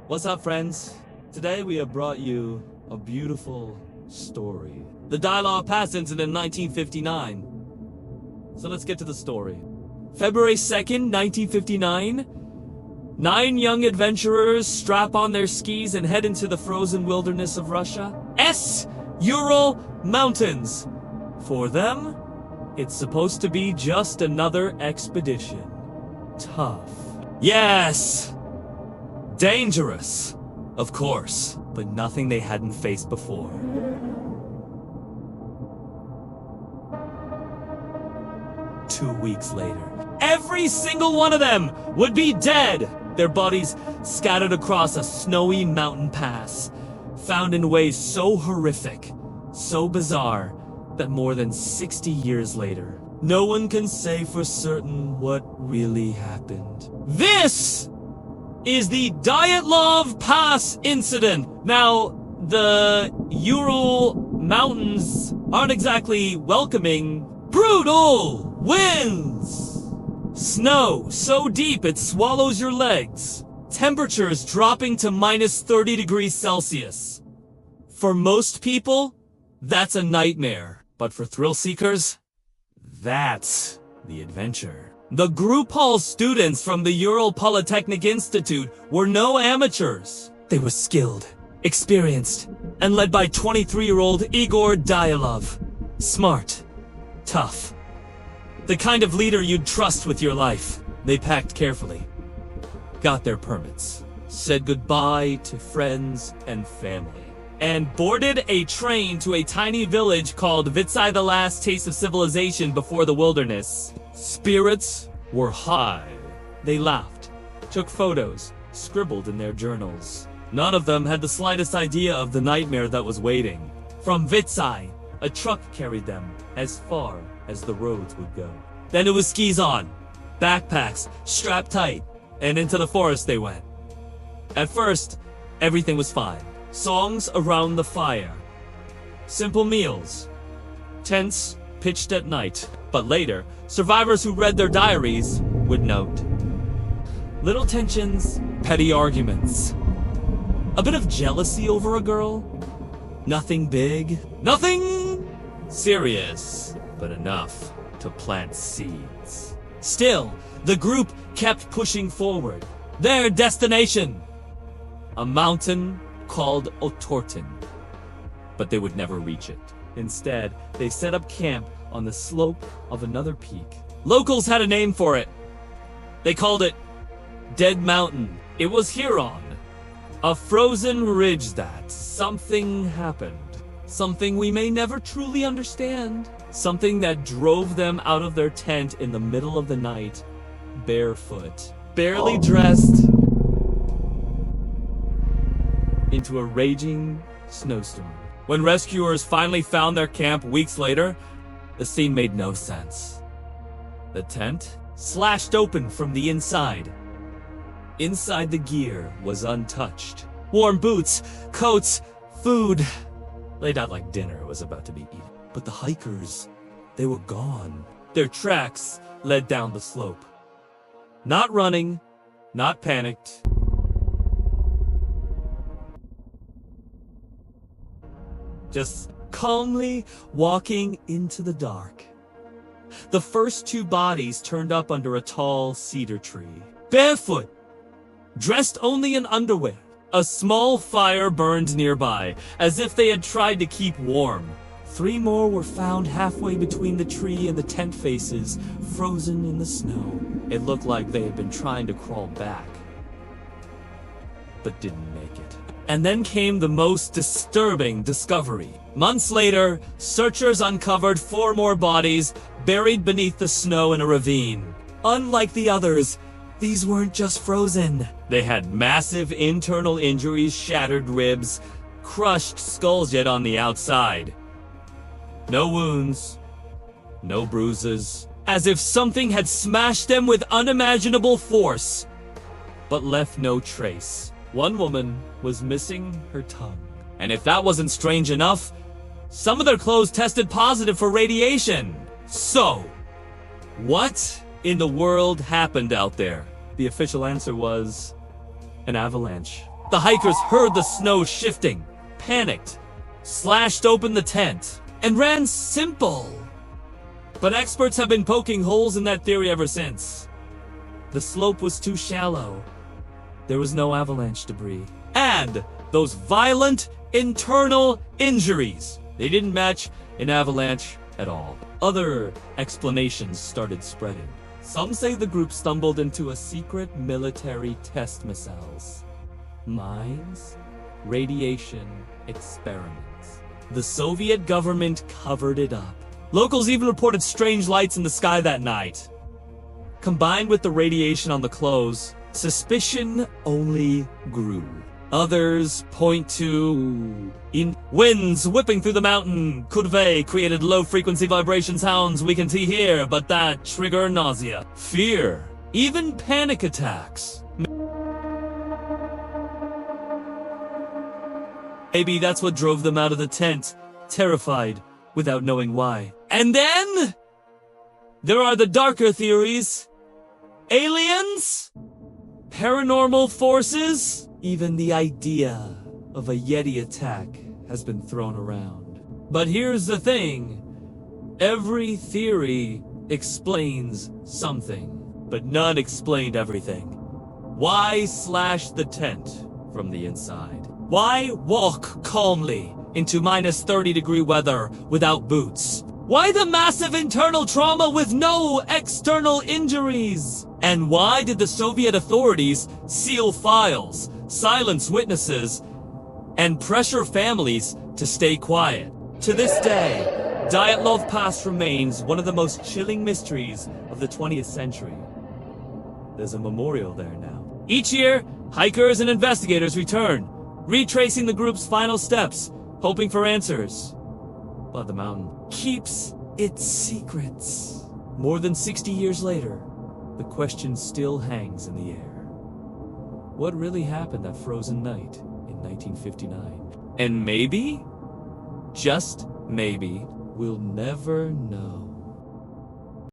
What's up, friends? Today we have brought you a beautiful story. The Dyatlov Pass Incident in 1959. So let's get to the story. February 2nd, 1959. 9 young adventurers strap on their skis and head into the frozen wilderness of Russia. Ural Mountains. For them, it's supposed to be just another expedition. Tough. Yes! Dangerous, of course, but nothing they hadn't faced before. Two weeks later, every single one of them would be dead, their bodies scattered across a snowy mountain pass, found in ways so horrific, so bizarre, that more than 60 years later, no one can say for certain what really happened. This is the Dyatlov Pass Incident. Now, the Ural Mountains aren't exactly welcoming. Brutal winds! Snow so deep it swallows your legs. Temperatures dropping to minus 30 degrees Celsius. For most people, that's a nightmare. But for thrill seekers, that's the adventure. The group hall students from the Ural Polytechnic Institute were no amateurs. They were skilled, experienced, and led by 23-year-old Igor Dyatlov. Smart, tough. The kind of leader you'd trust with your life. They packed carefully, got their permits, said goodbye to friends and family, and boarded a train to a tiny village called Vitsai, the last taste of civilization before the wilderness. Spirits were high. They laughed, took photos, scribbled in their journals. None of them had the slightest idea of the nightmare that was waiting. From Vitsai, a truck carried them as far as the roads would go. Then it was skis on, backpacks strapped tight, and into the forest they went. At first, everything was fine. Songs around the fire. Simple meals. Tents pitched at night. But later, survivors who read their diaries would note little tensions, petty arguments, a bit of jealousy over a girl. Nothing big, nothing serious, but enough to plant seeds. Still, the group kept pushing forward. Their destination, a mountain called Otorten. But they would never reach it. Instead, they set up camp on the slope of another peak. Locals had a name for it. They called it Dead Mountain. It was Huron, a frozen ridge that something happened. Something we may never truly understand. Something that drove them out of their tent in the middle of the night, barefoot, barely dressed, into a raging snowstorm. When rescuers finally found their camp weeks later, the scene made no sense. The tent slashed open from the inside. Inside, the gear was untouched. Warm boots, coats, food, laid out like dinner was about to be eaten. But the hikers, they were gone. Their tracks led down the slope. Not running, not panicked. Just calmly walking into the dark. The first 2 bodies turned up under a tall cedar tree. Barefoot, dressed only in underwear. A small fire burned nearby, as if they had tried to keep warm. 3 more were found halfway between the tree and the tent faces, frozen in the snow. It looked like they had been trying to crawl back, but didn't make it. And then came the most disturbing discovery. Months later, searchers uncovered 4 more bodies buried beneath the snow in a ravine. Unlike the others, these weren't just frozen. They had massive internal injuries, shattered ribs, crushed skulls yet on the outside. No wounds, no bruises, as if something had smashed them with unimaginable force, but left no trace. One woman was missing her tongue. And if that wasn't strange enough, some of their clothes tested positive for radiation. So, what in the world happened out there? The official answer was an avalanche. The hikers heard the snow shifting, panicked, slashed open the tent, and ran simple. But experts have been poking holes in that theory ever since. The slope was too shallow. There was no avalanche debris. And those violent internal injuries, they didn't match an avalanche at all. Other explanations started spreading. Some say the group stumbled into a secret military test missiles, mines, radiation experiments. The Soviet government covered it up. Locals even reported strange lights in the sky that night. Combined with the radiation on the clothes, suspicion only grew. Others point to winds whipping through the mountain. Kurve created low-frequency vibration sounds we can see here, but that trigger nausea, fear, even panic attacks. Maybe that's what drove them out of the tent, terrified, without knowing why. And then there are the darker theories. Aliens? Paranormal forces? Even the idea of a Yeti attack has been thrown around. But here's the thing. Every theory explains something, but none explained everything. Why slash the tent from the inside? Why walk calmly into minus 30-degree weather without boots? Why the massive internal trauma with no external injuries? And why did the Soviet authorities seal files, silence witnesses, and pressure families to stay quiet? To this day, Dyatlov Pass remains one of the most chilling mysteries of the 20th century. There's a memorial there now. Each year, hikers and investigators return, retracing the group's final steps, hoping for answers. But the mountain keeps its secrets. More than 60 years later, the question still hangs in the air. What really happened that frozen night in 1959? And maybe, just maybe, we'll never know.